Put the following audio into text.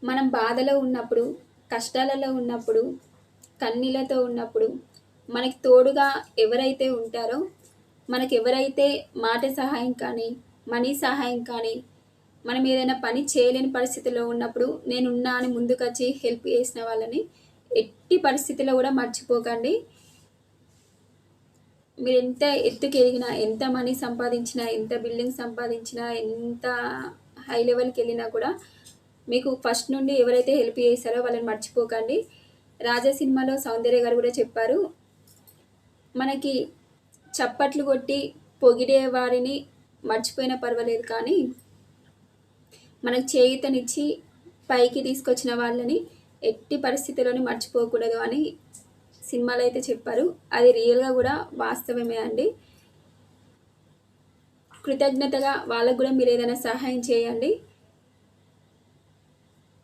మనం బాధలో ఉన్నప్పుడు, కష్టాలలో ఉన్నప్పుడు, కన్నీళ్లతో ఉన్నప్పుడు, మనకి తోడుగా ఎవరైతే ఉంటారో, మనకెవరైతే మాట సహాయం కానీ, మనీ సహాయం కానీ, మనం ఏదైనా పని చేయలేని పరిస్థితిలో ఉన్నప్పుడు నేనున్నా అని ముందుకొచ్చి హెల్ప్ చేసిన వాళ్ళని ఎట్టి పరిస్థితిలో కూడా మర్చిపోకండి. మీరెంత ఎత్తుకెదిగినా, ఎంత మనీ సంపాదించినా, ఎంత బిల్డింగ్ సంపాదించినా, ఎంత హై లెవెల్‌కెళ్ళినా కూడా మీకు ఫస్ట్ నుండి ఎవరైతే హెల్ప్ చేశారో వాళ్ళని మర్చిపోకండి. 'రాజా' సినిమాలో సౌందర్య గారు కూడా చెప్పారు. మనకి చప్పట్లు కొట్టి పొగిడే వారిని మర్చిపోయినా పర్వాలేదు కానీ, మనకు చేయూతనిచ్చి పైకి తీసుకొచ్చిన వాళ్ళని ఎట్టి పరిస్థితిలోని మర్చిపోకూడదు అని సినిమాలో అయితే చెప్పారు. అది రియల్‌గా కూడా వాస్తవమే అండి. కృతజ్ఞతగా వాళ్ళకి కూడా మీరేదైనా సహాయం చేయండి.